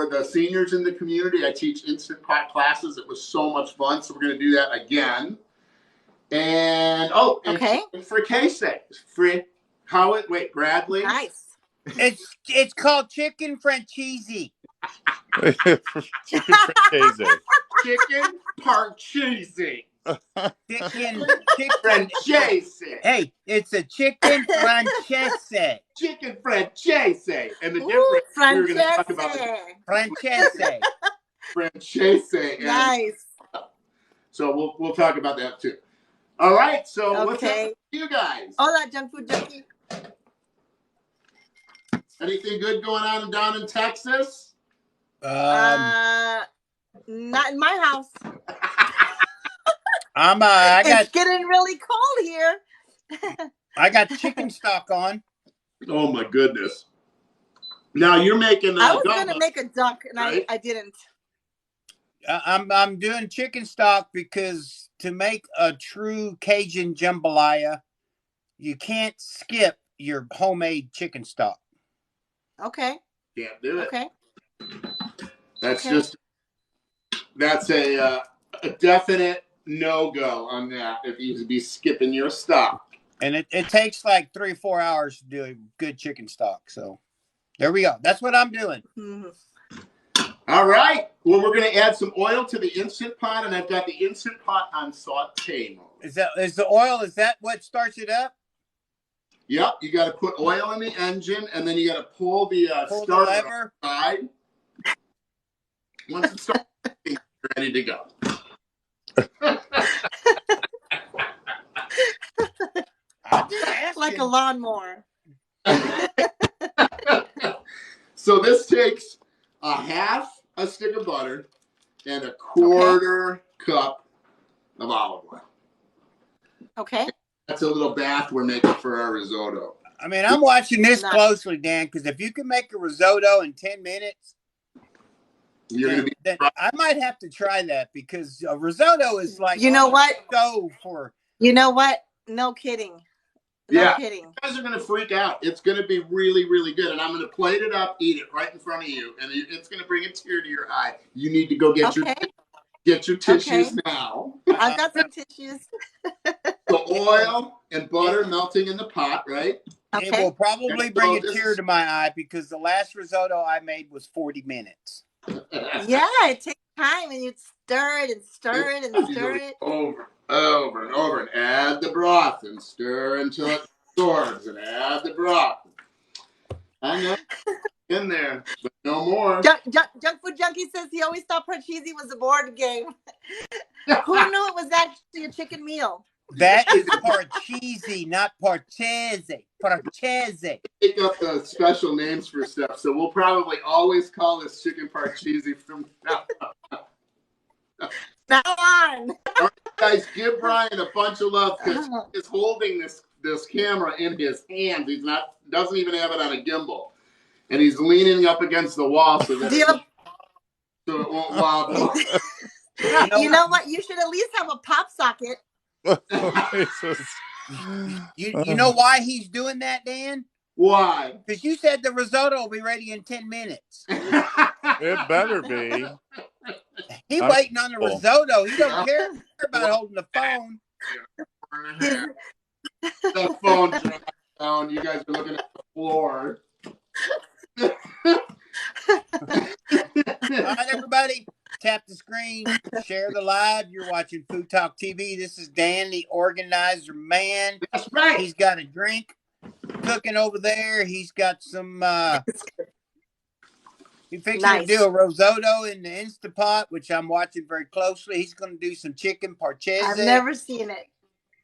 for the seniors in the community. I teach Instant Pot classes. It was so much fun, so we're going to do that again. And okay. And for Casey, Bradley. Nice. It's called chicken francese. Chicken francese. Chicken parcheesi. Chicken Francese. Hey, it's a chicken francese. Chicken francese. And the Ooh, difference, we were going to talk about the Francese. francese. Nice. So we'll talk about that too. All right. So Okay. what's up with you guys? Hola, Junk Food Junkie. Anything good going on down in Texas? Not in my house. It's getting really cold here. I got chicken stock on. Oh my goodness! Now you're making. I was going to make a duck, and right? I didn't. I'm doing chicken stock because to make a true Cajun jambalaya, you can't skip your homemade chicken stock. Okay. Can't do it. Okay. That's a definite no-go on that if you be skipping your stock. And it takes like 3 or 4 hours to do a good chicken stock. So there we go. That's what I'm doing. Mm-hmm. All right. Well, we're going to add some oil to the Instant Pot, and I've got the Instant Pot on saute mode. Is the oil? Is that what starts it up? Yep. You got to put oil in the engine, and then you got to pull the starter lever side. Once it starts, you're ready to go. Like a lawnmower. So this takes a half a stick of butter and a quarter cup of olive oil. Okay. That's a little bath we're making for our risotto. I mean, I'm watching this closely, Dan, because if you can make a risotto in 10 minutes, then I might have to try that because a risotto is like You know what? No kidding. No kidding. You guys are going to freak out. It's going to be really, really good. And I'm going to plate it up, eat it right in front of you. And it's going to bring a tear to your eye. You need to go get your tissues now. I've got some tissues. The oil and butter melting in the pot, right? Okay. It will probably bring a tear to my eye because the last risotto I made was 40 minutes. Yeah, it takes time, and you stir it and stir it and stir it. Over and over, and add the broth and stir until it absorbs, and add the broth. I know, in there, but no more. Junk Food Junkie says he always thought parcheesi was a board game. Who knew it was actually a chicken meal? That is parcheesi, not parchese. Parchese. Pick up the special names for stuff, so we'll probably always call this chicken parcheesi from now on. Now on. All right, guys, give Brian a bunch of love because he's holding this camera in his hands. Doesn't even have it on a gimbal, and he's leaning up against the wall so that so it won't wobble. You know what? You should at least have a pop socket. You know why he's doing that, Dan? Why? Because you said the risotto will be ready in 10 minutes. It better be. He's waiting on the risotto. He don't care about holding the phone. The phone dropped down. You guys are looking at the floor. All right, everybody. Tap the screen. Share the live. You're watching Food Talk TV. This is Dan, the organizer man. That's right. He's got a drink cooking over there. He's got some... He's fixing to do a risotto in the Instant Pot, which I'm watching very closely. He's going to do some chicken parchese. I've never seen it.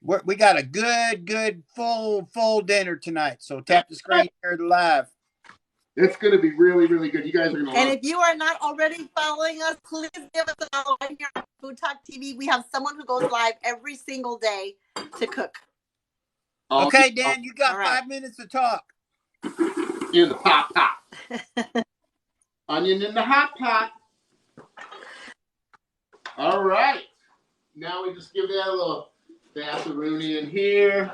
We got a good, full dinner tonight. So tap the screen, share the live. It's going to be really, really good. You guys are going to love it. And if you are not already following us, please give us a follow right here on Food Talk TV. We have someone who goes live every single day to cook. Okay, Dan, you got 5 minutes to talk. In the hot pot. Onion in the hot pot. All right. Now we just give that a little macaroni in here.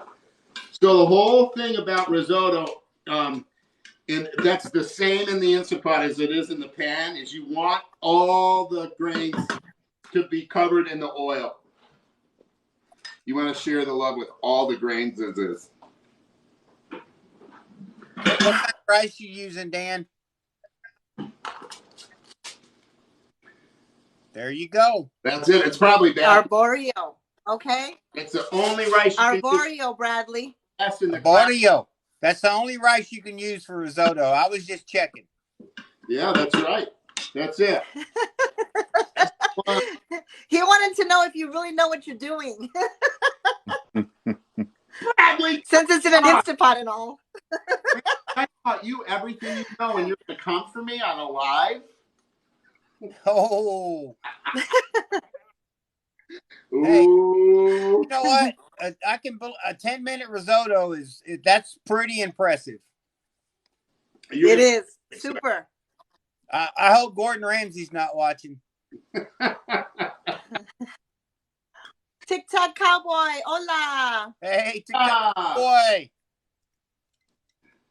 So the whole thing about risotto, and that's the same in the Instant Pot as it is in the pan, is you want all the grains to be covered in the oil. You want to share the love with all the grains as is. What kind of rice you using, Dan? There you go. That's it. It's probably bad. Arborio. Okay. It's the only rice you can use. Arborio, Bradley. That's in the Arborio. That's the only rice you can use for risotto. I was just checking. Yeah, that's right. That's it. He wanted to know if you really know what you're doing. Bradley, Since it's in an Instant Pot and all. I taught you everything you know, and you're going to come for me on a live? Oh. Ooh. Hey, you know what? A 10-minute risotto that's pretty impressive. It is. Super. I hope Gordon Ramsay's not watching. TikTok cowboy. Hola. Hey, TikTok boy.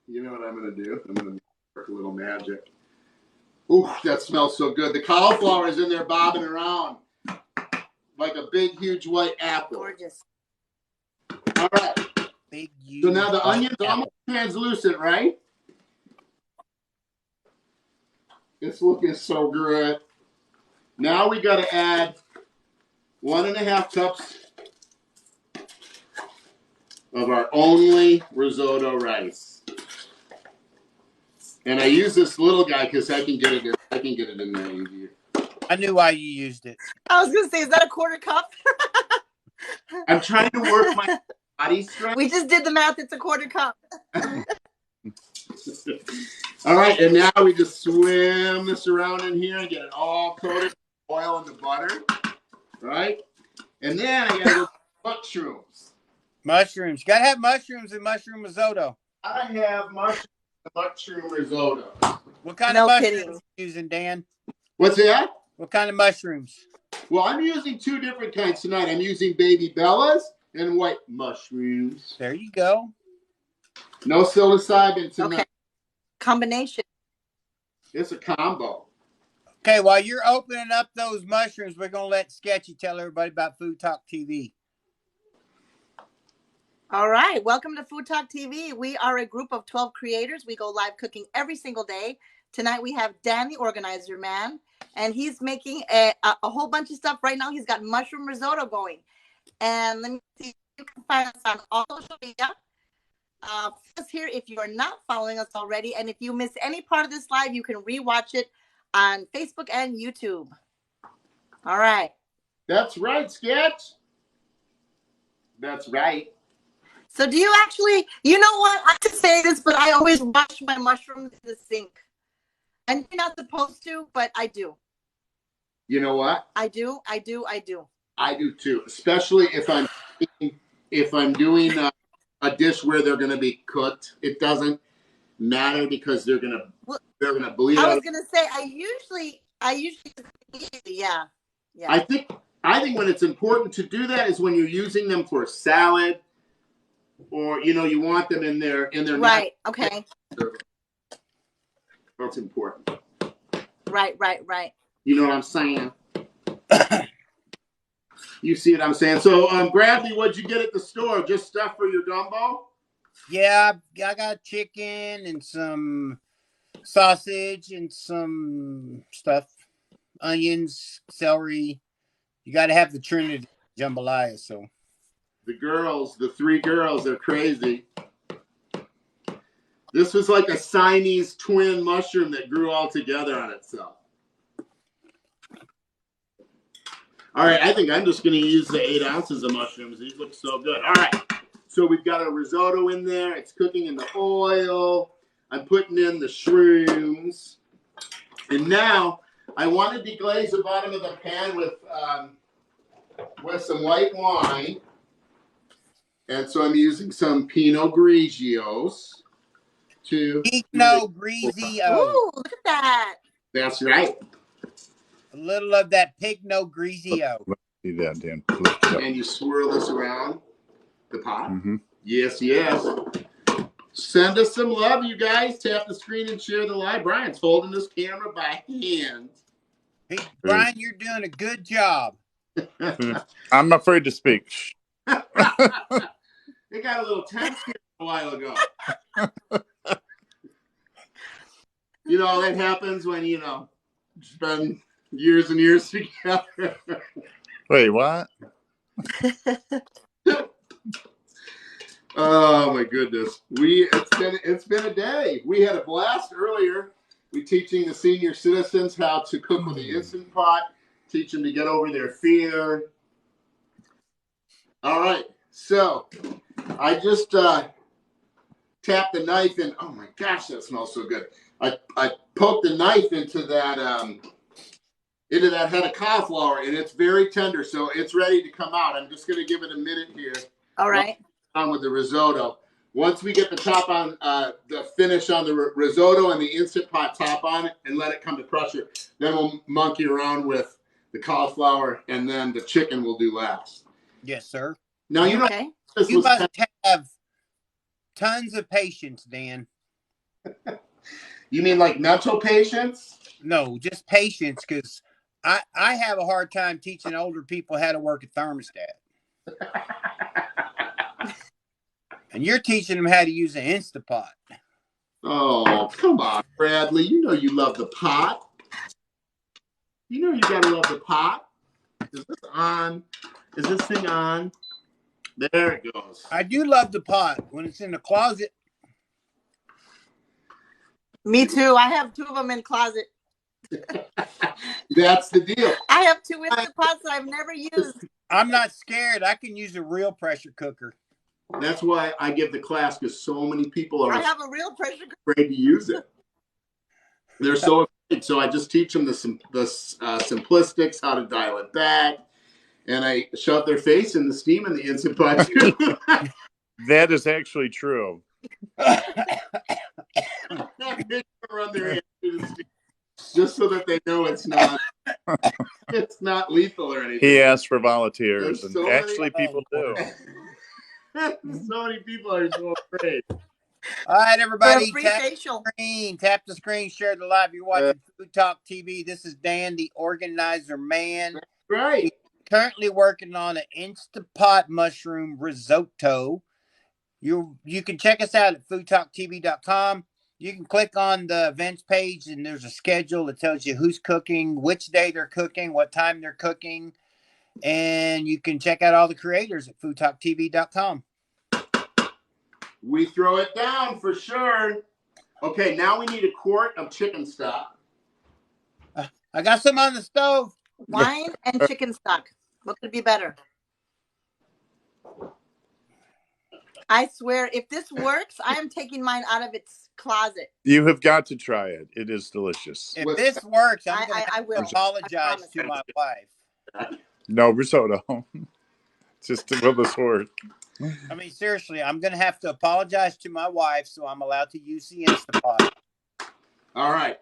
You know what I'm going to do? I'm going to work a little magic. Ooh, that smells so good. The cauliflower is in there bobbing around like a big, huge white apple. Gorgeous. All right. Big, So now the onion's almost translucent, right? It's looking so good. Now we got to add 1.5 cups of our only risotto rice. And I use this little guy because I can get it in there easier. I knew why you used it. I was going to say, is that a 1/4 cup? I'm trying to work my body strength. We just did the math. It's a 1/4 cup. All right, and now we just swim this around in here and get it all coated with oil and the butter, right? And then I got to go mushrooms. Mushrooms. You got to have mushrooms in mushroom risotto. I have mushroom risotto. What kind No of mushrooms kidding. are you using, Dan? What's that? What kind of mushrooms? Well, I'm using 2 different kinds tonight. I'm using baby bellas and white mushrooms. There you go. No psilocybin tonight. Okay. Combination. It's a combo. Okay, while you're opening up those mushrooms, we're going to let Sketchy tell everybody about Food Talk TV. All right. Welcome to Food Talk TV. We are a group of 12 creators. We go live cooking every single day. Tonight we have Dan, the organizer man, and he's making a whole bunch of stuff right now. He's got mushroom risotto going. And let me see. You can find us on all social media. Follow us here if you are not following us already. And if you miss any part of this live, you can rewatch it on Facebook and YouTube. All right. That's right, Sketch. That's right. So do you actually, you know what? I have to say this, but I always wash my mushrooms in the sink. And you're not supposed to, but I do. You know what? I do. I do too, especially if I'm doing a dish where they're going to be cooked. It doesn't matter because they're going to bleed out. I was going to say I usually yeah. I think when it's important to do that is when you're using them for salad, or you want them in their right. Okay. That's important. Right. You know what I'm saying? You see what I'm saying? So, Bradley, what'd you get at the store? Just stuff for your gumbo? Yeah, I got chicken and some sausage and some stuff. Onions, celery. You got to have the Trinity jambalaya, so. The 3 girls are crazy. This was like a Siamese twin mushroom that grew all together on itself. All right, I think I'm just going to use the 8 ounces of mushrooms. These look so good. All right, so we've got a risotto in there. It's cooking in the oil. I'm putting in the shrooms. And now I want to deglaze the bottom of the pan with some white wine. And so I'm using some Pinot Grigios. Pinot Grigio. Ooh, look at that. That's right. A little of that Pinot Grigio. See that, Dan. And you swirl this around the pot. Mm-hmm. Yes. Send us some love, you guys. Tap the screen and share the live. Brian's holding this camera by hand. Hey, Brian, you're doing a good job. I'm afraid to speak. They got a little tense here a while ago. You know, that happens when, you know, spend years and years together. Wait, what? Oh my goodness. It's been a day. We had a blast earlier. We teaching the senior citizens how to cook with the Instant Pot, teach them to get over their fear. All right. So I just tapped the knife in. Oh my gosh, that smells so good. I poked the knife into that head of cauliflower, and it's very tender, so it's ready to come out. I'm just going to give it a minute here. All right. On with the risotto. Once we get the top on the finish on the risotto and the Instant Pot top on it, and let it come to pressure, then we'll monkey around with the cauliflower, and then the chicken we'll do last. Yes, sir. Now you know Okay. You must have tons of patience, Dan. You mean like mental patience? No, just patience, because I have a hard time teaching older people how to work a thermostat. And you're teaching them how to use an Instapot. Oh, come on, Bradley. You know you love the pot. You know you gotta love the pot. Is this on? Is this thing on? There it goes. I do love the pot when it's in the closet. Me too. I have 2 of them in closet. That's the deal. I have 2 Instant Pots that I've never used. I'm not scared. I can use a real pressure cooker. That's why I give the class, because so many people are I have a real pressure cooker. afraid to use it. They're so afraid. So I just teach them the simplistics, how to dial it back, and I shove their face in the steam in the Instant Pot too. That is actually true. Run their hand through the steam, just so that they know it's not lethal or anything. He asked for volunteers, There's and so actually many- people do. So many people are so afraid. All right, everybody. Free Tap facial. the screen. Tap the screen. Share the live. You're watching Food Talk TV. This is Dan, the organizer man. Right. Currently working on an Instapot mushroom risotto. You can check us out at foodtalktv.com. You can click on the events page, and there's a schedule that tells you who's cooking, which day they're cooking, what time they're cooking. And you can check out all the creators at foodtalktv.com. We throw it down for sure. Okay, now we need a quart of chicken stock. I got some on the stove. Wine and chicken stock. What could be better? I swear, if this works, I am taking mine out of its closet. You have got to try it. It is delicious. If this works, I'm I going to will. apologize I to my wife. No risotto. Just will this work? I mean, seriously, I'm going to have to apologize to my wife, so I'm allowed to use the Instapot. All right.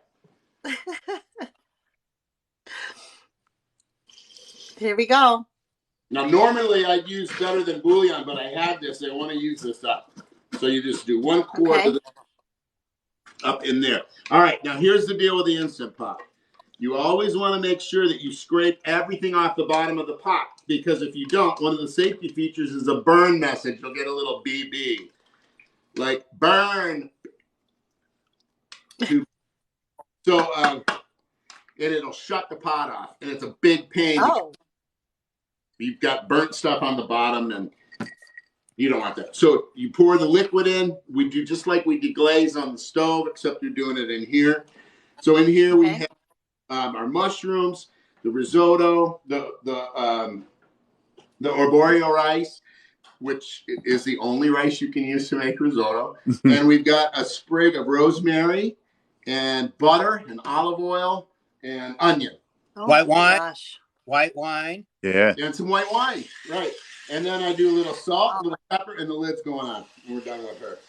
Here we go. Now, normally I'd use better than bouillon, but I had this. I want to use this up. So you just do 1 quart Okay. of this up in there. All right. Now, here's the deal with the Instant Pot. You always want to make sure that you scrape everything off the bottom of the pot, because if you don't, one of the safety features is a burn message. You'll get a little BB. Like, burn. So, and it'll shut the pot off, and it's a big pain. Oh, You've got burnt stuff on the bottom, and you don't want that. So you pour the liquid in. We do just like we deglaze on the stove, except you're doing it in here. So in here we have our mushrooms, the risotto, the arborio rice, which is the only rice you can use to make risotto. And we've got a sprig of rosemary and butter and olive oil and onion. oh White my wine? gosh. White wine. Yeah. And some white wine, right. And then I do a little salt, a little pepper, and the lid's going on. And we're done with her.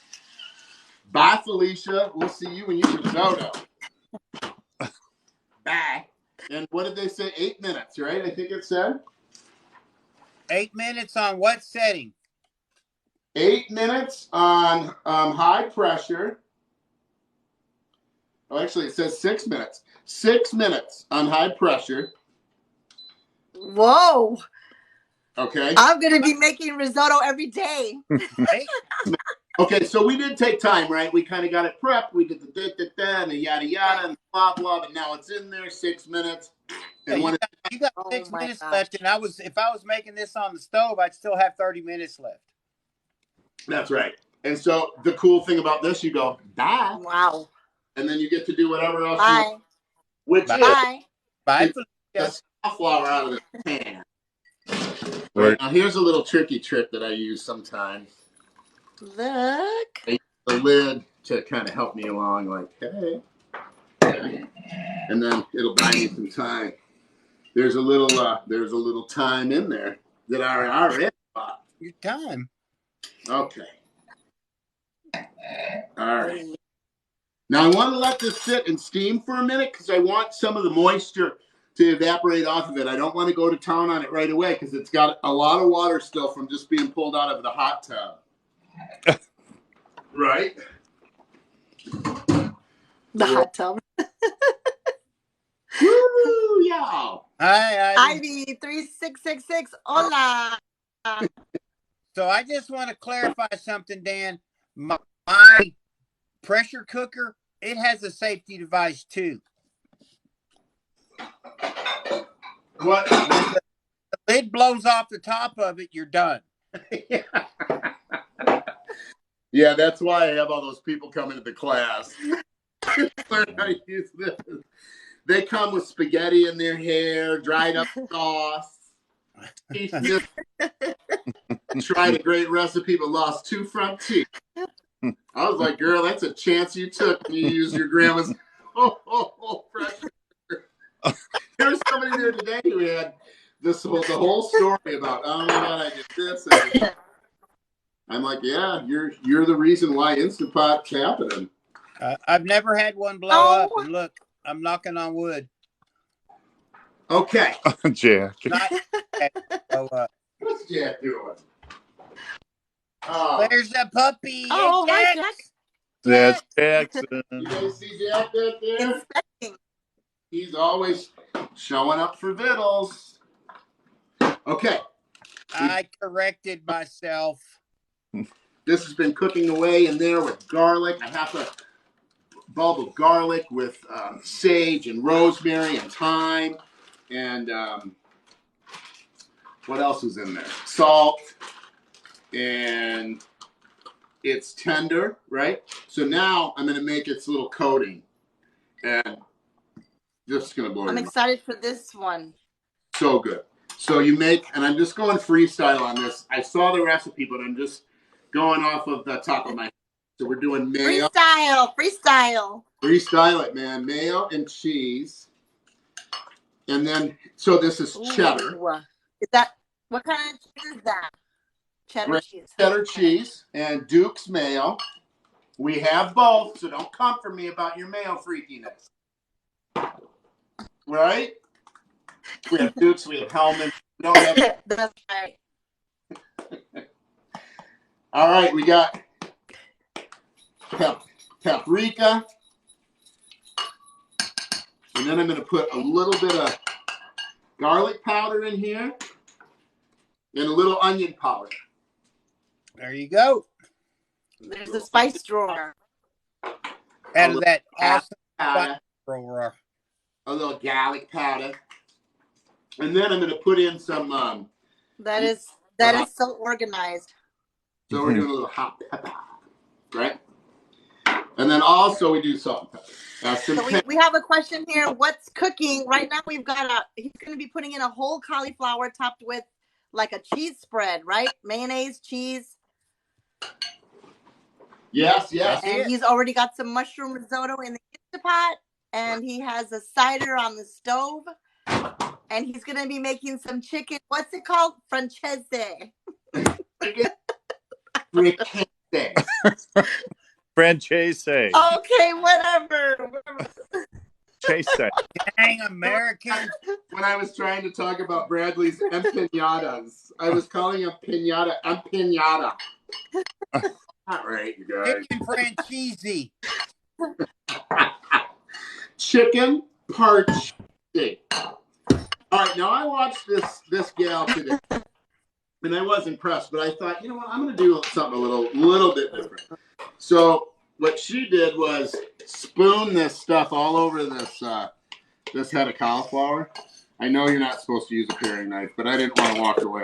Bye, Felicia. We'll see you when you risotto. Bye. And what did they say? 8 minutes, right? I think it said. 8 minutes on what setting? 8 minutes on high pressure. Oh, actually, it says 6 minutes. 6 minutes on high pressure. Whoa. Okay. I'm going to be making risotto every day. Hey, Okay, so we did take time, right? We kind of got it prepped. We did the da-da-da and the yada-yada and blah, blah, but now it's in there, 6 minutes. yeah, And when you got Oh 6 my minutes gosh. left, and if I was making this on the stove, I'd still have 30 minutes left. That's right. And so the cool thing about this, you go, bye. Wow. And then you get to do whatever else you Bye. want, which Bye. is Bye. Bye, It's- Felicia. the flour out of the pan. Right. Now, here's a little tricky trick that I use sometimes. Look. The lid to kind of help me along, like, hey. And then it'll buy me some time. There's a little time in there that I already bought. Your time. Okay. All right. Now I want to let this sit and steam for a minute because I want some of the moisture to evaporate off of it. I don't want to go to town on it right away because it's got a lot of water still from just being pulled out of the hot tub. Right? The hot tub. Woo, y'all. Hi, Ivy 3666. Hola. So I just want to clarify something, Dan. My pressure cooker, it has a safety device too. What? When the lid blows off the top of it, you're done. Yeah, that's why I have all those people coming to the class. Learn how to use this. They come with spaghetti in their hair, dried up sauce. He just tried a great recipe but lost 2 front teeth. I was like, girl, that's a chance you took when you used your grandma's pressure. There was somebody there today who had the whole story about, oh my God, I did this. I'm like, yeah, you're the reason why Instant Pot's happening. I've never had one blow up, and look, I'm knocking on wood. Okay. Jack. Not blow up. What's Jack doing? Oh, There's a puppy. Oh, Hey, hi, Jack. That's Jackson. you guys see Jack back there? Inspecting. He's always showing up for vittles. Okay. I corrected myself. This has been cooking away in there with garlic. I have a bulb of garlic with sage and rosemary and thyme. And what else is in there? Salt. And it's tender, right? So now I'm going to make its little coating. And this is going to blow your I'm mind. excited for this one. So good. So you make, and I'm just going freestyle on this. I saw the recipe, but I'm just going off of the top of my head. So we're doing mayo. Freestyle. Freestyle it, man. Mayo and cheese. And then, so this is cheddar. Ooh. Is that, what kind of cheese is that? Cheddar Red cheese. Cheddar cheese and Duke's mayo. We have both, so don't come for me about your mayo freakiness. Right? We have Duke's, we have Hellman. We don't have. That's right. All right, we got paprika. And then I'm going to put a little bit of garlic powder in here and a little onion powder. There you go. There's a spice drawer. Out of that awesome Powder, drawer. a little garlic powder. And then I'm going to put in some, That is so organized. so we're doing a little hot pepper, right? And then also we do salt and pepper. So we have a question here. What's cooking? Right now we've got he's going to be putting in a whole cauliflower topped with like a cheese spread, right? Mayonnaise, cheese. Yes. And he's already got some mushroom risotto in the Instapot. And he has a cider on the stove. And he's going to be making some chicken. What's it called? Francese. Franchise. Okay, whatever. Chase. Dang American. When I was trying to talk about Bradley's empanadas, I was calling a pinata empinata. Not right, you guys. Chicken franchise. Chicken parch steak. All right, now I watched this gal today, and I was impressed. But I thought, you know what, I'm going to do something a little bit different. So what she did was spoon this stuff all over this head of cauliflower. I know you're not supposed to use a paring knife, but I didn't want to walk away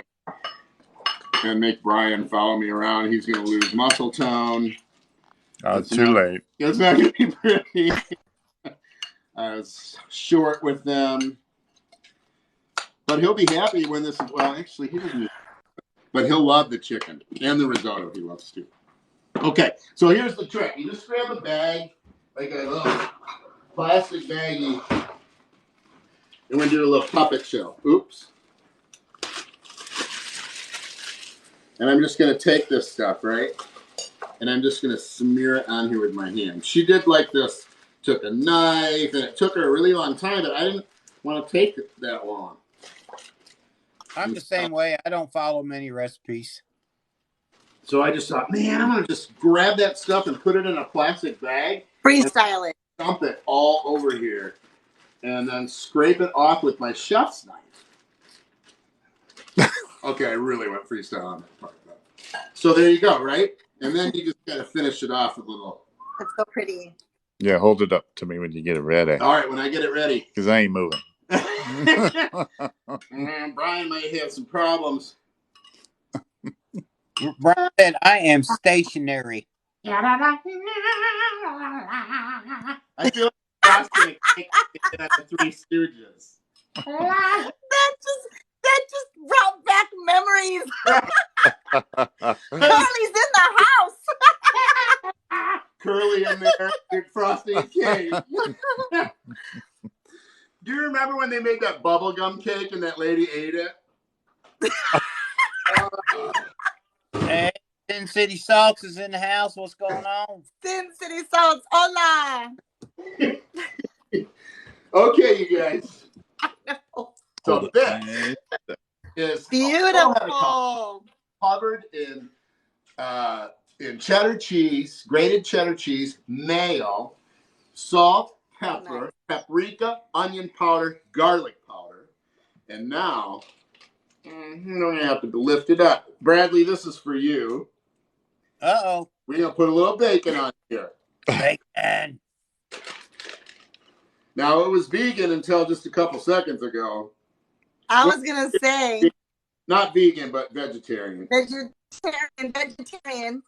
and make Brian follow me around. He's going to lose muscle tone. Oh, too late. It's not going to be pretty. I was short with them. But he'll be happy when this is, well, actually, he doesn't. But he'll love the chicken and the risotto he loves too. Okay, so here's the trick. You just grab a bag, like a little plastic baggie, and we're going to do a little puppet show. Oops. And I'm just going to take this stuff, right? And I'm just going to smear it on here with my hand. She did like this, took a knife, and it took her a really long time, but I didn't want to take it that long. I'm the same way. I don't follow many recipes. So I just thought, man, I'm going to just grab that stuff and put it in a plastic bag. Freestyle it. Dump it all over here. And then scrape it off with my chef's knife. Okay, I really went freestyle on that part. So there you go, right? And then you just got to finish it off with a little. That's so pretty. Yeah, hold it up to me when you get it ready. All right, when I get it ready. Because I ain't moving. Brian might have some problems. Brian said, I am stationary. I feel like frosting a cake at the Three Stooges. That just brought back memories. Curly's in the house. Curly in there, frosting a cake. Do you remember when they made that bubblegum cake and that lady ate it? Hey, Sin City Salts is in the house. What's going on? Sin City Salts, hola. Okay, you guys. So this is beautiful. Covered in cheddar cheese, grated cheddar cheese, mayo, salt, pepper, paprika, onion powder, garlic powder, and now you don't have to lift it up. Bradley, this is for you. Uh-oh. We're gonna put a little bacon on here. Bacon. Now, it was vegan until just a couple seconds ago. I was going to say. Not vegan, but vegetarian. Vegetarian.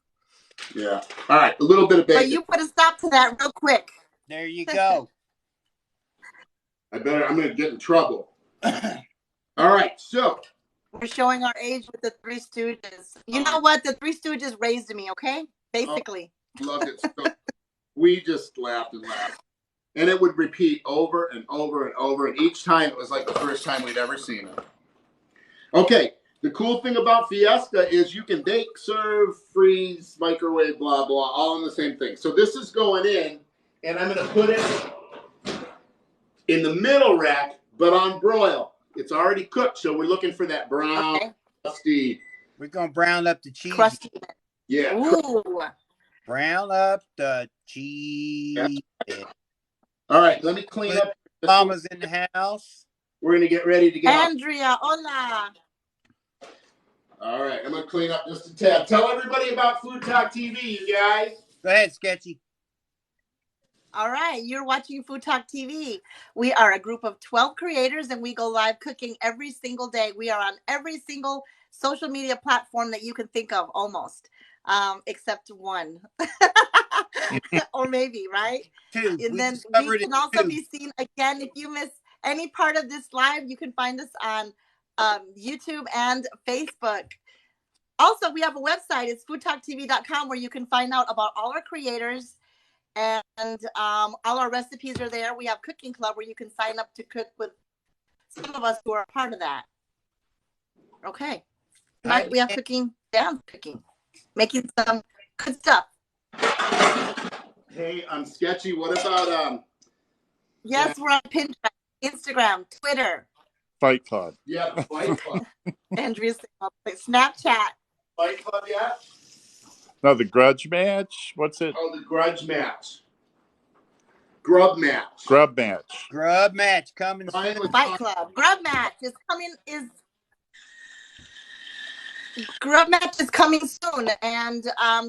Yeah. All right, a little bit of bacon. But you put a stop to that real quick. There you go. I'm going to get in trouble. All right, so. We're showing our age with the Three Stooges. You know what? The Three Stooges raised me, okay? Basically. Loved it. So we just laughed and laughed. And it would repeat over and over and over. And each time it was like the first time we'd ever seen it. Okay. The cool thing about Fiesta is you can bake, serve, freeze, microwave, blah, blah, all in the same thing. So this is going in, and I'm going to put it in the middle rack, but on broil. It's already cooked, so we're looking for that brown, crusty. We're going to brown up the cheese. Crusty. Yeah. Ooh. Brown up the cheese. Yeah. All right, let me clean up. Mama's in the house. We're going to get ready to get Andrea, hola. All right, I'm going to clean up just a tad. Tell everybody about Food Talk TV, you guys. Go ahead, Sketchy. All right, you're watching Food Talk TV. We are a group of 12 creators, and we go live cooking every single day. We are on every single social media platform that you can think of, almost, except one. Or maybe, right? Two. And then we can also be seen again. If you miss any part of this live, you can find us on YouTube and Facebook. Also, we have a website. It's foodtalktv.com, where you can find out about all our creators, and all our recipes are there. We have Cooking Club, where you can sign up to cook with some of us who are a part of that. Okay. Tonight we have cooking, making some good stuff. Hey, I'm Sketchy. What about Yes, we're on Pinterest, Instagram, Twitter. Fight Club. Yeah, Fight Club. Andrea's Snapchat. Fight Club yet? No, the grudge match. What's it? Oh, the grudge match. Grub match. Grub match. Grub match coming Brian soon. was Fight talking- Club. Grub match is coming soon, and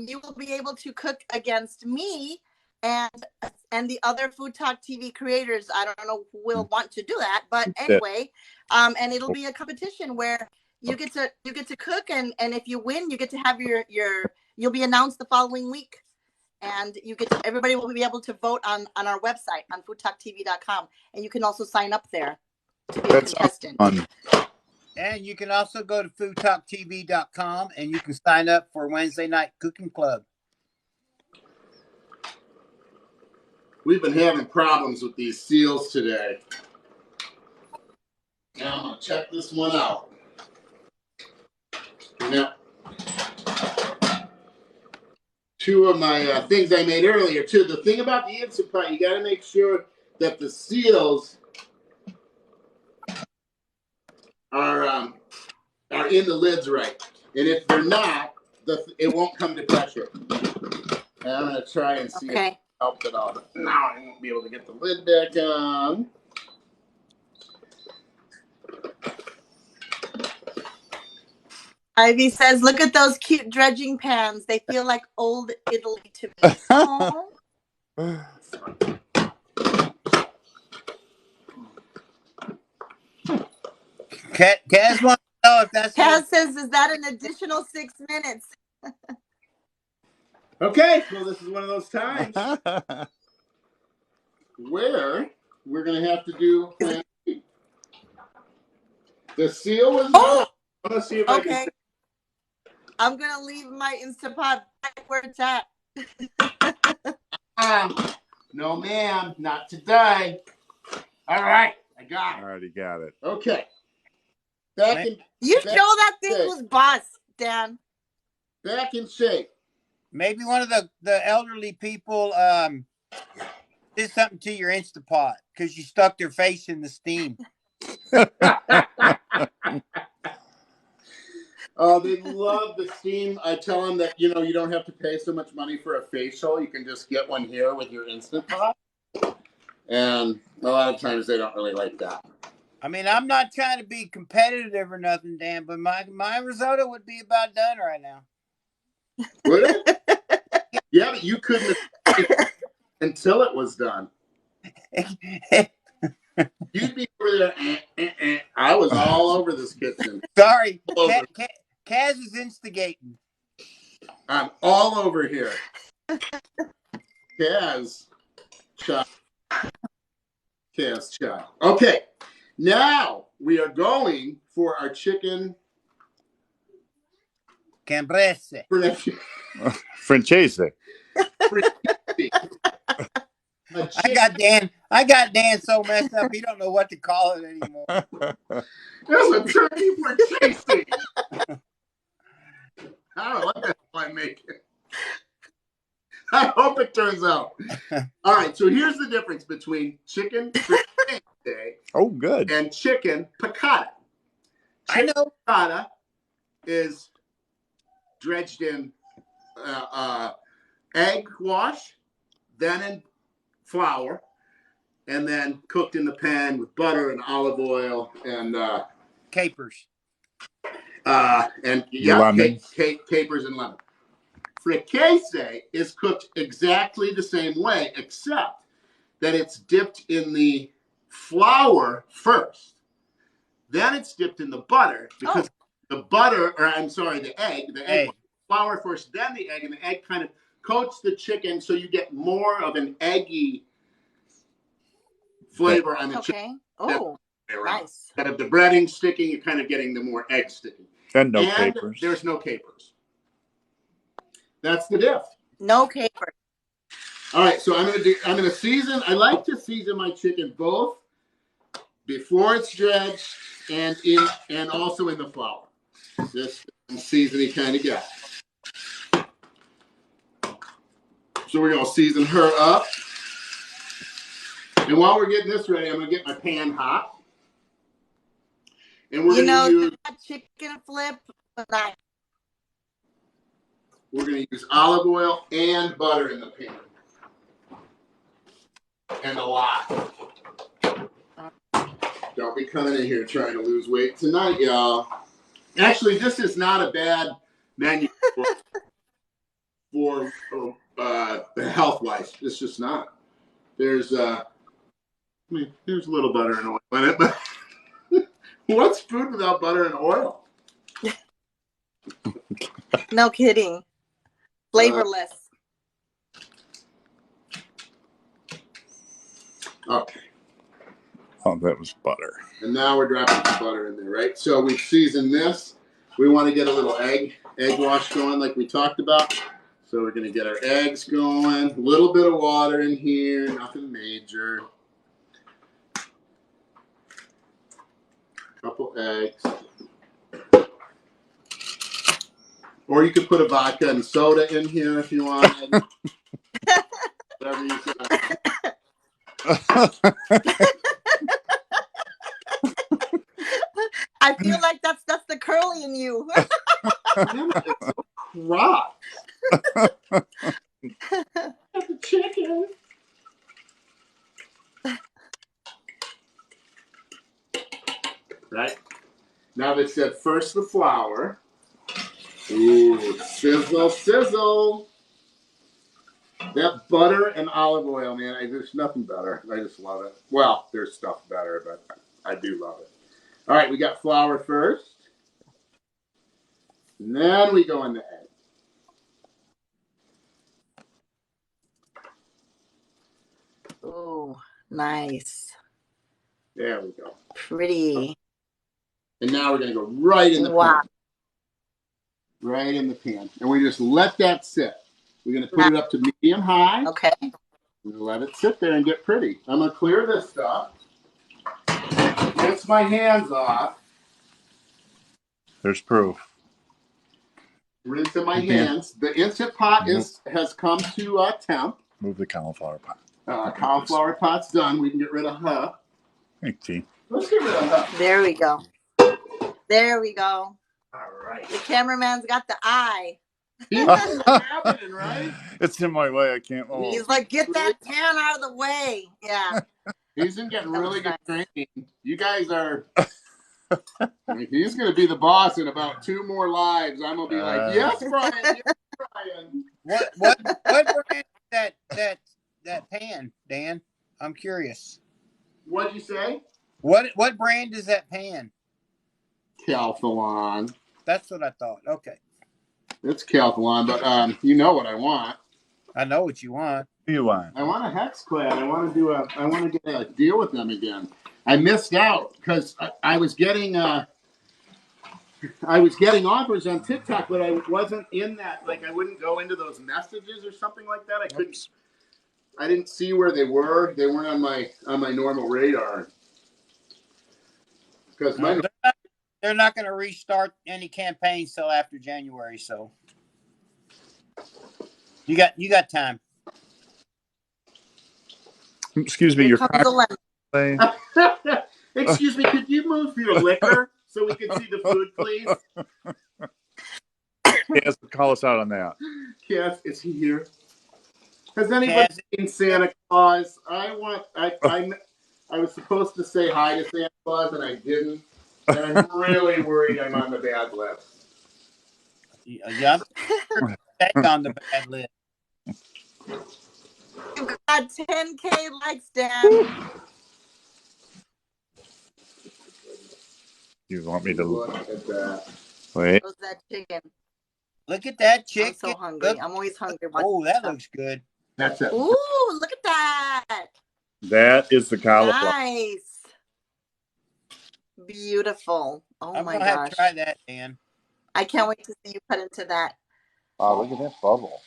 you will be able to cook against me and the other Food Talk TV creators. I don't know who will want to do that, but anyway, and it'll be a competition where you get to cook, and if you win, you get to have you'll be announced the following week. And everybody will be able to vote on our website on foodtalktv.com, and you can also sign up there to be a contestant. Fun. And you can also go to foodtalktv.com and you can sign up for Wednesday Night Cooking Club. We've been having problems with these seals today. Now I'm gonna check this one out. Now, two of my things I made earlier too. The thing about the Instant Pot, you got to make sure that the seals are in the lids right, and if they're not, it won't come to pressure. And I'm gonna try and see if it helped at all. But now I won't be able to get the lid back on. Ivy says, "Look at those cute dredging pans. They feel like old Italy to me." Aww. Kaz wants to know if that's Kaz says, "Is that an additional 6 minutes?" Okay, well, this is one of those times where we're gonna have to do the seal was. Oh! I'm gonna see if I can. I'm gonna leave my Instapot back where it's at. No, ma'am, not today. All right, I got it. Already got it. Okay. You show that thing was boss, Dan. Back in shape. Maybe one of the elderly people did something to your Instapot because you stuck their face in the steam. Oh, they love the steam. I tell them that, you don't have to pay so much money for a facial. You can just get one here with your Instant Pot. And a lot of times they don't really like that. I mean, I'm not trying to be competitive or nothing, Dan, but my risotto would be about done right now. Would it? Yeah, but you couldn't until it was done. You'd be over there. I was all over this kitchen. Sorry. Kaz is instigating. I'm all over here. Kaz child. Okay. Now we are for our chicken Cambrese. Francese. I got Dan so messed up he don't know what to call it anymore. That's a turkey francese. I don't know what the hell I'm making. I hope it turns out. All right, so here's the difference between chicken francese good. and chicken piccata. I know. Piccata is dredged in egg wash, then in flour, and then cooked in the pan with butter and olive oil and capers. Lemon. Capers and lemon. Fricassee is cooked exactly the same way, except that it's dipped in the flour first. Then it's dipped in the butter because the egg, flour first, then the egg, and the egg kind of coats the chicken so you get more of an eggy flavor on the chicken. Oh, nice. Instead of the breading sticking, you're kind of getting the more egg sticking. And capers. There's no capers. That's the diff. No capers. All right, so I'm gonna season. I like to season my chicken both before it's dredged and also in the flour. Just seasoning kind of guy. So we're gonna season her up. And while we're getting this ready, I'm gonna get my pan hot. And we're gonna use that chicken flip. Nice. we're going to use olive oil and butter in the pan. And a lot. Don't be coming in here trying to lose weight tonight, y'all. Actually, this is not a bad menu for health-wise. It's just not. There's there's a little butter and oil in it, but what's food without butter and oil? No kidding. Flavorless. Okay. Oh, that was butter. And now we're dropping some butter in there, right? So we've seasoned this. We want to get a little egg wash going like we talked about. So we're going to get our eggs going. A little bit of water in here, nothing major. Couple eggs. Or you could put a vodka and soda in here if you want. Whatever you say. I feel like that's the curly in you. Damn it, it's so crop. The chicken. Right. Now they said first the flour. Ooh, sizzle, sizzle. That butter and olive oil, man, there's nothing better. I just love it. Well, there's stuff better, but I do love it. All right, we got flour first. And then we go into egg. Oh, nice. There we go. Pretty. And now we're going to go right in the pan. Right in the pan. And we just let that sit. We're going to put it up to medium high. Okay. And let it sit there and get pretty. I'm going to clear this stuff. Rinse my hands off. There's proof. Rinsing my hands. The Instant Pot has come to temp. Move the cauliflower pot. Cauliflower pot's done. We can get rid of her. Hey, T. Let's get rid of her. There we go. There we go. All right. The cameraman's got the eye. He's happening, right? It's in my way. I can't move. He's like, get that pan out of the way. Yeah. He's been getting That really was good training. You guys are. He's going to be the boss in about 2 more lives. I'm going to be like, yes, Brian. Yes, Brian. What brand is that pan, Dan? I'm curious. What'd you say? What brand is that pan? Calphalon. That's what I thought. Okay. It's Calphalon, but you know what I want. I know what you want. What do you want? I want a hex clad. I want to get a deal with them again. I missed out because I was getting offers on TikTok, but I wasn't in that. Like I wouldn't go into those messages or something like that. I couldn't. I didn't see where they were. They weren't on my normal radar. Because they're not going to restart any campaigns till after January. So you got time. Excuse me, your Excuse me, could you move your liquor so we can see the food, please? Yes, call us out on that. Yes, is he here? Has anybody seen Santa Claus? I was supposed to say hi to Santa Claus and I didn't. And I'm really worried I'm on the bad list. Yeah, on the bad list. You've got 10K likes, Dan. You want me to Look at that. wait? How's that chicken? Look at that chicken. I'm so hungry. I'm always hungry. Oh, that looks good. That's it. Ooh, look at that. That is the cauliflower. Nice. Beautiful. Oh I'm my gonna have gosh. to try that, Dan. I can't wait to see you cut into that. Oh, look at that bubble.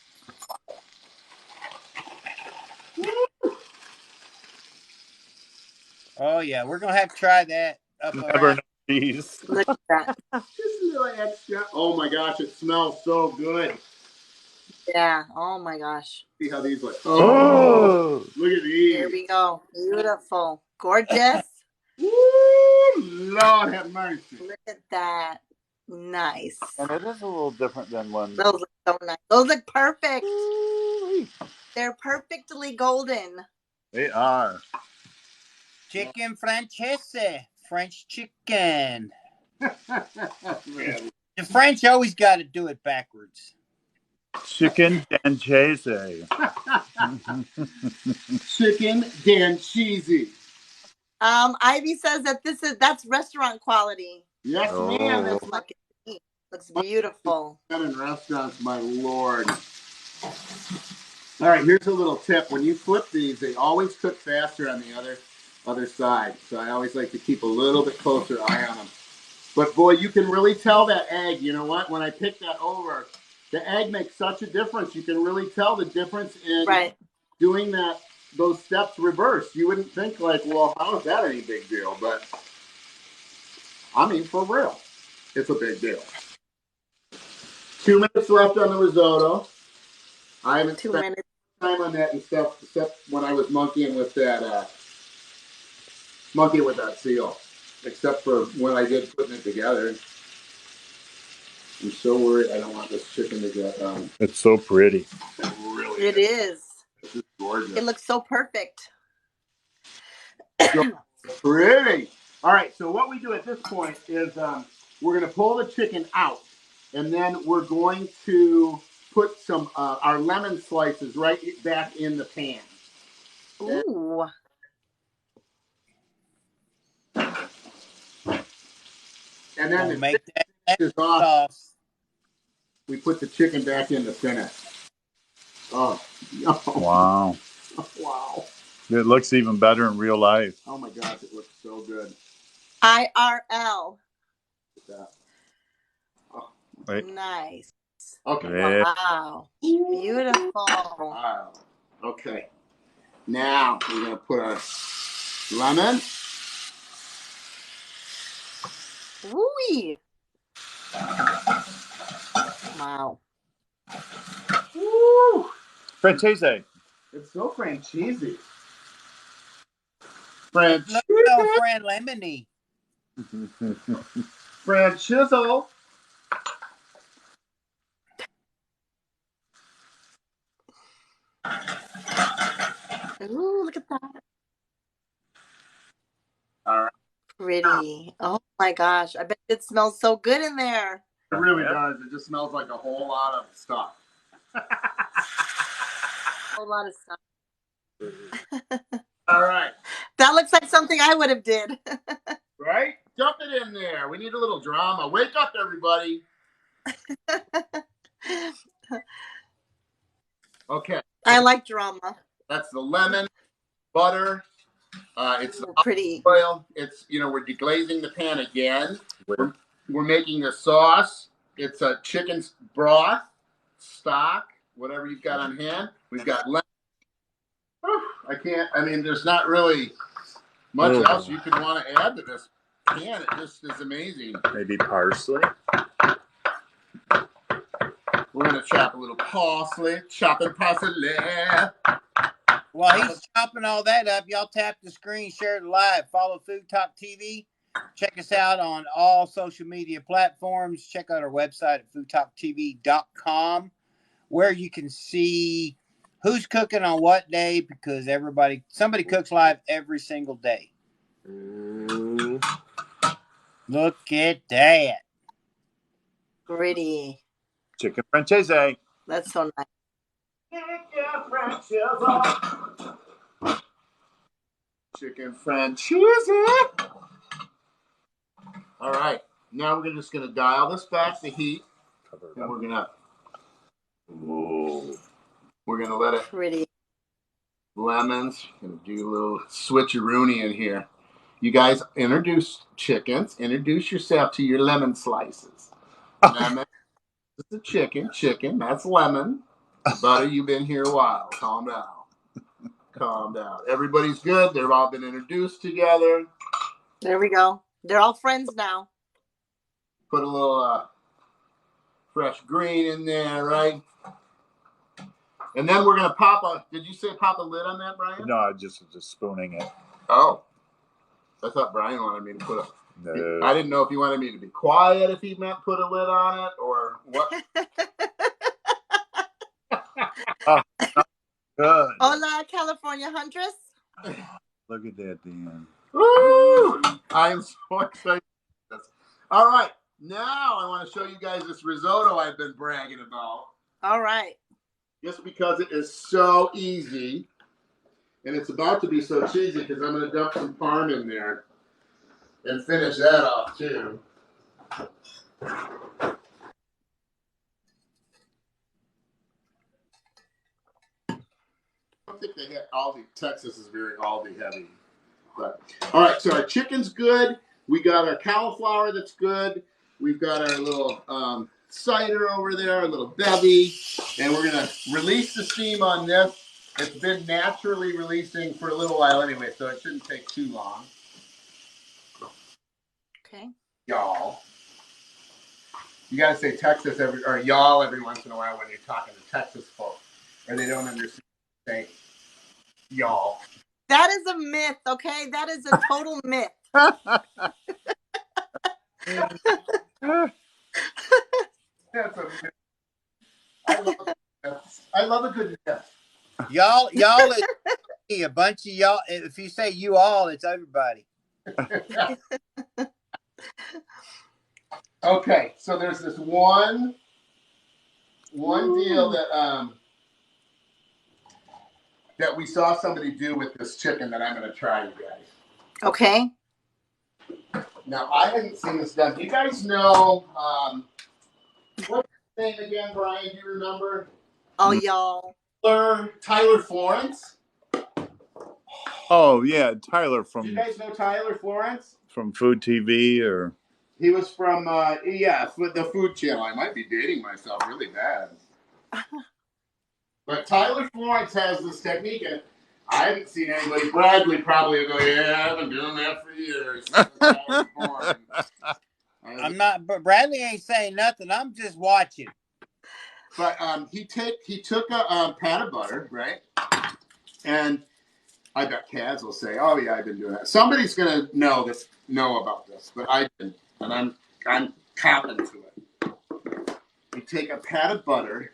Oh yeah, we're gonna have to try that. Never know cheese. Look at that. Just a little extra. Oh my gosh, it smells so good. Yeah. Oh my gosh. See how these look. Oh. Look at these. Here we go. Beautiful. Gorgeous. Woo! Lord have mercy. Look at that. Nice. And it is a little different than when Those look So nice. Those look perfect. They're perfectly golden. They are. Chicken francese. French chicken. Man. The French always got to do it backwards. Chicken Danchese. Chicken Dan Cheesy. Ivy says that that's restaurant quality. Yes, Oh. ma'am. Looks That's like it looks beautiful. in restaurants, my lord. All right, here's a little tip. When you flip these, they always cook faster on the other side. So I always like to keep a little bit closer eye on them. But boy, you can really tell that egg. You know what? When I pick that over, the egg makes such a difference. You can really tell the difference in doing those steps reversed. You wouldn't think like, well, how is that any big deal? But I mean, for real, it's a big deal. 2 minutes left on the risotto. I haven't 2 spent minutes. time on that and stuff except when I was monkeying with that seal. Except for when I did putting it together. I'm so worried I don't want this chicken to get It's so pretty. It really It is. This is gorgeous. It looks so perfect. So pretty. All right, so what we do at this point is we're going to pull the chicken out, and then we're going to put some our lemon slices right back in the pan. Ooh. And then We'll make that is off. sauce. We put the chicken back in to finish. Oh, Wow. wow. It looks even better in real life. Oh my gosh, it looks so good. IRL. Oh. Right. Nice. Okay. Yeah. Wow. Beautiful. Wow. Okay. Now we're going to put our lemon. Ooh. Wow. Woo! Francese. It's so franchisey. Look so Fran Lemony. Franchizzle. Ooh, look at that. All right. Pretty. Oh my gosh. I bet it smells so good in there. It really does. It just smells like a whole lot of stuff. A whole lot of stuff. All right. That looks like something I would have did. Right? Dump it in there. We need a little drama. Wake up, everybody. Okay. I like drama. That's the lemon, butter. It's the Pretty. oil. It's, we're deglazing the pan again. We're making a sauce. It's a chicken broth, stock, whatever you've got on hand. We've got lemon. There's not really much else you could want to add to this pan. It just is amazing. Maybe parsley. We're going to chop a little parsley. Chopping parsley. While he's chopping all that up, y'all tap the screen, share it live, follow Food Talk TV. Check us out on all social media platforms. Check out our website at foodtalktv.com, where you can see who's cooking on what day, because somebody cooks live every single day. Look at that. Pretty. Chicken Francese. That's so nice. Chicken francese. All right. Now we're just going to dial this back to heat. And we're going to let it. Pretty. Lemons. Going to do a little switcheroony in here. You guys introduce chickens. Introduce yourself to your lemon slices. Lemon. This is a chicken. That's lemon. Butter, you've been here a while. Calm down. Calm down. Everybody's good. They've all been introduced together. There we go. They're all friends now. Put a little fresh green in there, right? And then we're going to did you say pop a lid on that, Brian? No, just spooning it. Oh. I thought Brian wanted me to put No. I didn't know if he wanted me to be quiet if he meant put a lid on it or what. Oh, good. Hola, California Huntress. Look at that, Dan. Woo! I am so excited. All right. Now I want to show you guys this risotto I've been bragging about. All right. Just because it is so easy. And it's about to be so cheesy because I'm going to dump some parm in there and finish that off too. I don't think they had Aldi. Texas is very Aldi heavy. But all right, so our chicken's good. We got our cauliflower that's good. We've got our little cider over there, a little bevy, and we're gonna release the steam on this. It's been naturally releasing for a little while anyway, so it shouldn't take too long. Okay. Y'all. You gotta say Texas or y'all every once in a while when you're talking to Texas folks, or they don't understand. Say y'all. That is a myth, okay? That is a total myth. That's a myth. I love a good myth. Y'all is a bunch of y'all. If you say you all, it's everybody. Okay, so there's this one deal that we saw somebody do with this chicken that I'm going to try, you guys. Okay. Now, I hadn't seen this done. Do you guys know what's his name again, Brian? Do you remember? Oh, y'all. Tyler Florence. Oh yeah, Tyler Do from you guys know Tyler Florence? Food TV or He was from the Food Channel. I might be dating myself really bad. But Tyler Florence has this technique, and I haven't seen anybody. Bradley probably will go, yeah, I've been doing that for years. Since I was born. I'm not. But Bradley ain't saying nothing. I'm just watching. But he took a pat of butter, right? And I bet Kaz will say, "Oh yeah, I've been doing that." Somebody's gonna know about this, but I didn't, and I'm confident to it. You take a pat of butter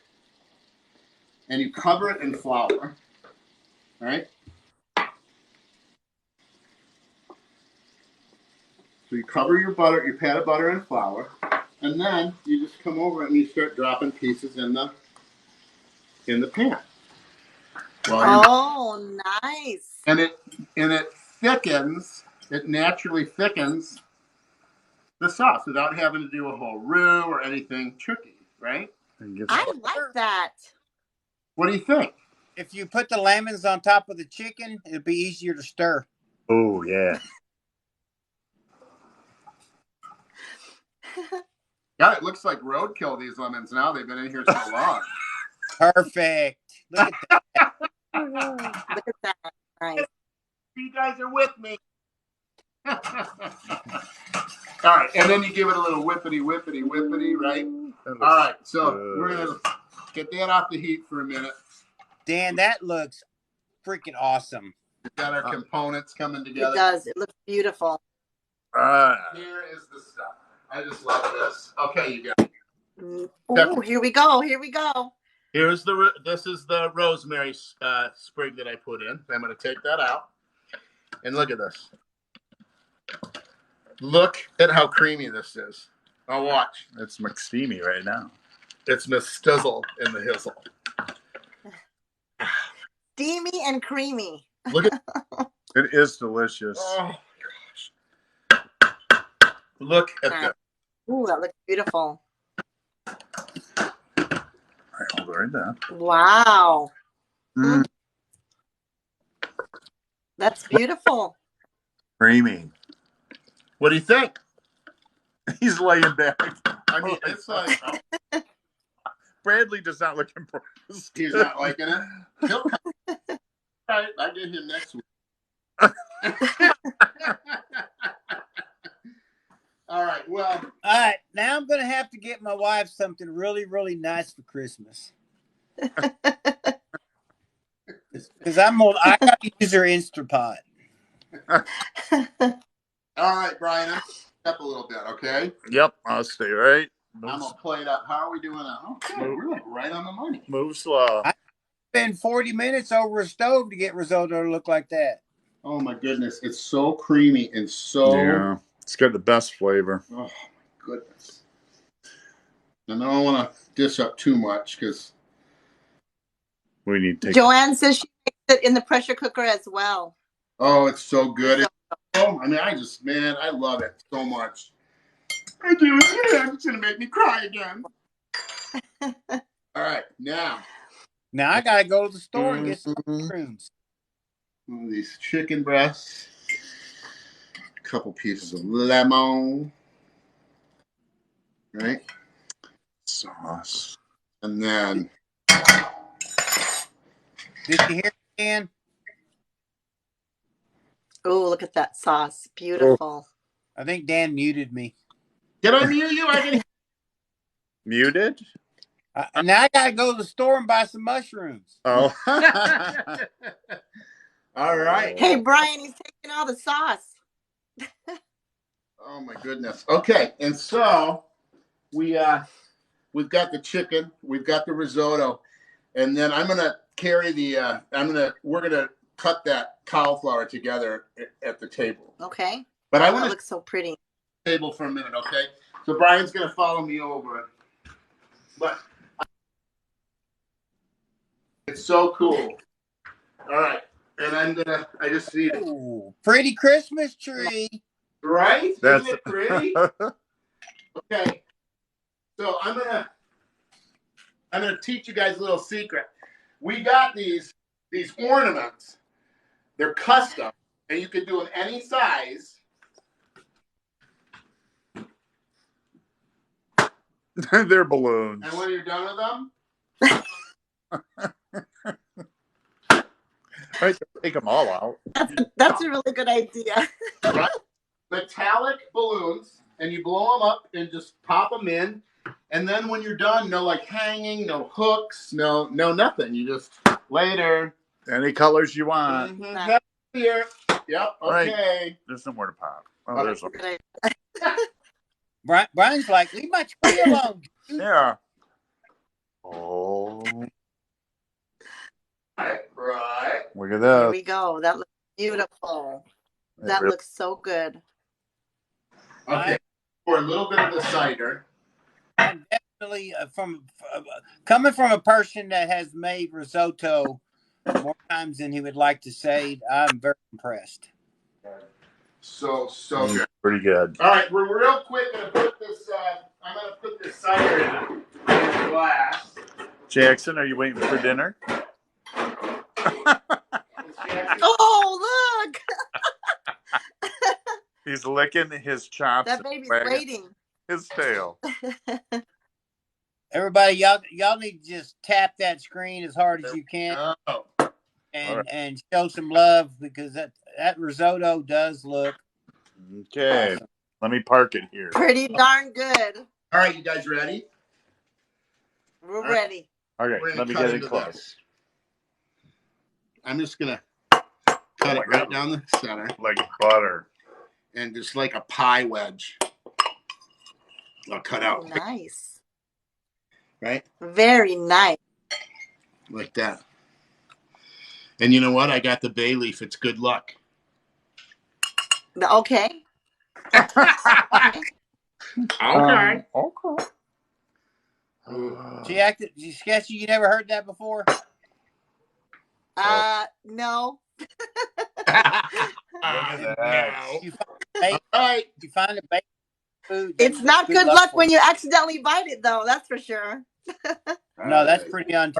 and you cover it in flour, right? So you cover your pat of butter in flour, and then you just come over and you start dropping pieces in the pan. Oh, nice. And it thickens. It naturally thickens the sauce without having to do a whole roux or anything tricky, right? I like that. What do you think? If you put the lemons on top of the chicken, it'd be easier to stir. oh yeah. God, it looks like roadkill, these lemons now. They've been in here so long. Perfect. Look at that. Look at that. Nice. You guys are with me. All right, and then you give it a little whippity, right? All right, so we're going to get that off the heat for a minute. Dan, that looks freaking awesome. We've got our components coming together. It does. It looks beautiful. Here is the stuff. I just love this. Okay, you guys. Oh, here we go. Here we go. This is the rosemary sprig that I put in. I'm going to take that out. And look at this. Look at how creamy this is. I'll watch. It's McSteamy right now. It's Miss Stizzle in the hizzle. Steamy and creamy. Look at It is delicious. Oh my gosh. Look at that. Ooh, that looks beautiful. All right, hold it right there. Wow. That's beautiful. Creamy. What do you think? He's laying back. I mean, it's like Bradley does not look impressed. he's not liking it. He'll come. All right, I'll get him next week. All right, well. All right, now I'm going to have to get my wife something really, really nice for Christmas. Because I got to use her Instapot. All right, Brian, I'm up a little bit, okay? Yep, I'll stay right. I'm going to play it up. How are we doing now? Okay, we're like right on the money. Move slow. spend 40 minutes over a stove to get risotto to look like that. Oh my goodness, it's so creamy and so. Yeah, it's got the best flavor. Oh my goodness. And I don't want to dish up too much because We need to take. Joanne says she makes it in the pressure cooker as well. oh, it's so good. Oh, I mean, I love it so much. I do. It's gonna make me cry again. All right, now Now I gotta go to the store and get some mushrooms. these chicken breasts, a couple pieces of lemon, right? Sauce. And then Did you hear, Dan? Oh, look at that sauce. Beautiful. I think Dan muted me. did I mute you? I can. Muted? Now I gotta go to the store and buy some mushrooms. Oh. All right. Hey, Brian, he's taking all the sauce. Oh my goodness. Okay, and so we've got the chicken, we've got the risotto, and then I'm gonna carry we're gonna cut that cauliflower together at the table. Okay. But I That want to looks so pretty. table for a minute, okay? So Brian's gonna follow me over. But it's so cool. All right. And I just need it. Ooh, pretty Christmas tree. Right? That's Isn't it pretty? Okay. So I'm gonna teach you guys a little secret. We got these ornaments. They're custom, and you can do them any size. They're balloons. And when you're done with them, I take them all out. That's a really good idea. right? Metallic balloons, and you blow them up and just pop them in. And then when you're done, no like hanging, no hooks, no nothing. You just later. Any colors you want. Mhm. Here. Yep. Okay. Right. There's nowhere to pop. Oh, there's one. Good idea. Brian's like, leave my tree alone. Yeah. Oh, Right. look at Here that. we go. That looks beautiful. That looks so good. Okay. For a little bit of the cider. I'm definitely coming from a person that has made risotto more times than he would like to say. I'm very impressed. So good. Pretty good. All right, we're real quick gonna put this. I'm gonna put this cider in a glass. Jackson, are you waiting for dinner? Oh, look! He's licking his chops. That baby's and wagging waiting. his tail. Everybody, y'all need to just tap that screen as hard as you can Oh. and show some love because that risotto does look Okay. awesome. Let me park it here. Pretty darn good. All right, you guys ready? We're ready. Okay, We're gonna let me cut get it into close. this. I'm just gonna cut my it right God. down the center Like butter. and just like a pie wedge. I'll cut out Nice. right Very nice. like that. And you know what? I got the bay leaf. It's good luck. Okay. Okay. Okay. She acted. Sketchy. You never heard that before? No. Look at that. No. You find, All right. you find a baked food. It's that's not good luck for when you. you accidentally bite it, though. That's for sure. No, that's pretty untamed.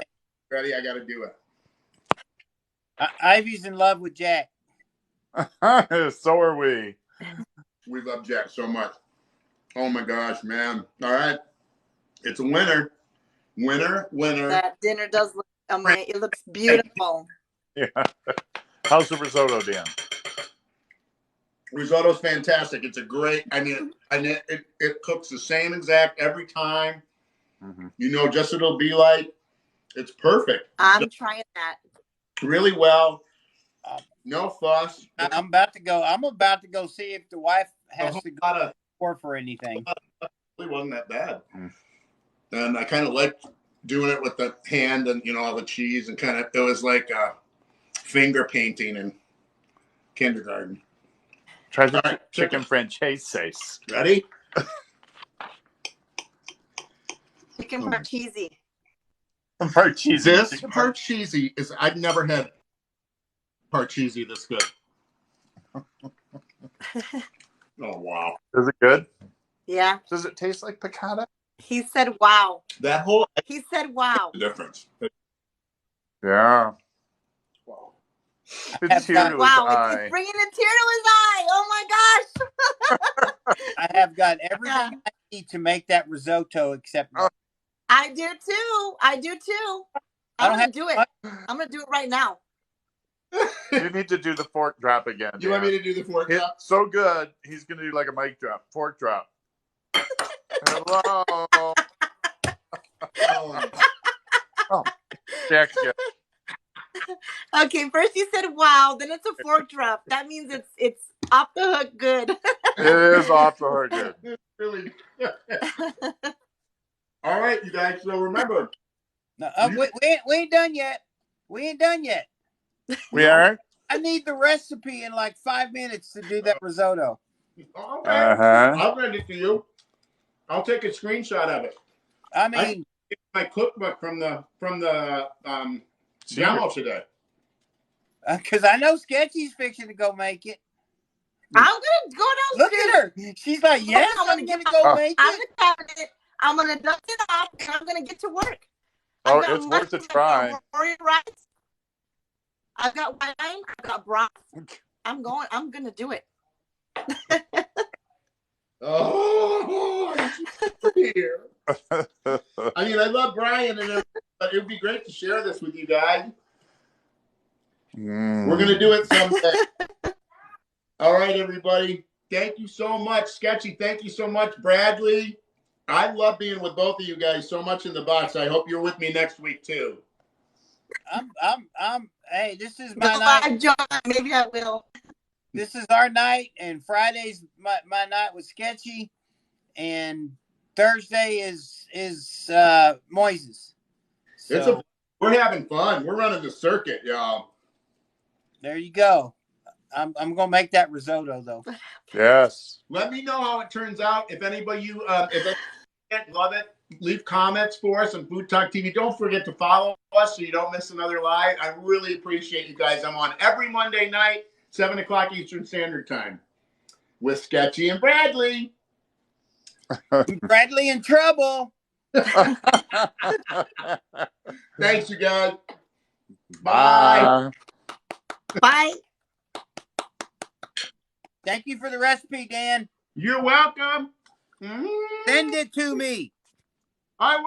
Ready? I got to do it. Ivy's in love with Jack. So are we. We love Jack so much. Oh my gosh, man. All right. It's a winner. Winner. That dinner does look amazing. It looks beautiful. Yeah. How's the risotto, Dan? Risotto's fantastic. It's a great, it cooks the same exact every time. Mm-hmm. You know just what it'll be like. It's perfect. I'm trying that. Really well. No fuss. I'm about to go. I'm about to go see if the wife A has whole to go lot of, for anything. it really wasn't that bad. Mm. And I kind of liked doing it with the hand and all the cheese and it was like finger painting in kindergarten. Try the All right, chicken franchise. Ready? Chicken parcheesi. Parcheesi. This parcheesi is, I've never had parcheesi this good. Oh, wow. Is it good? Yeah. Does it taste like piccata? He said, wow. That whole He said, wow. difference. Yeah. Wow. A tear to his Wow. eye. It's bringing a tear to his eye. Oh my gosh. I have got everything I need to make that risotto except milk. I do too. I do too. I'm going to do it. I'm going to do it right now. You need to do the fork drop again. You want me to do the fork It's drop? so good. He's going to do like a mic drop. Fork drop. Hello. Oh, Jack's good. Okay, first you said wow, then it's a fork drop. That means it's off the hook good. It is off the hook good. It's really good. All right, you guys. So remember. No, we ain't done yet. We ain't done yet. We are? I need the recipe in like 5 minutes to do that risotto. Okay. Uh-huh. I'll send it to you. I'll take a screenshot of it. I mean, My cookbook from the demo today. because I know Sketchy's fixing to go make it. I'm gonna go Look downstairs. at her. She's like, yes, I'm I'm gonna going to go make I'm it. gonna cabinet it. I'm gonna dust it off, and I'm gonna get to work. Oh, I've got it's worth a mushrooms, try. I've got warrior rice. I've got wine. I've got broth. I'm gonna do it. Oh, here. I mean, I love Brian, but it would be great to share this with you guys. We're going to do it someday. All right, everybody. Thank you so much. Sketchy, thank you so much. Bradley, I love being with both of you guys so much in the box. I hope you're with me next week, too. Hey, this is my night. John, maybe I will. This is our night, and Friday's my night with Sketchy, and Thursday is Moises. So we're having fun. We're running the circuit, y'all. there you go. I'm gonna make that risotto though. Yes. Let me know how it turns out. If anybody if love it, leave comments for us on Food Talk TV. Don't forget to follow us so you don't miss another live. I really appreciate you guys. I'm on every Monday night, 7 o'clock Eastern Standard Time with Sketchy and Bradley. Bradley in trouble. Thanks, you guys. Bye. Bye. Thank you for the recipe, Dan. You're welcome. Send it to me. I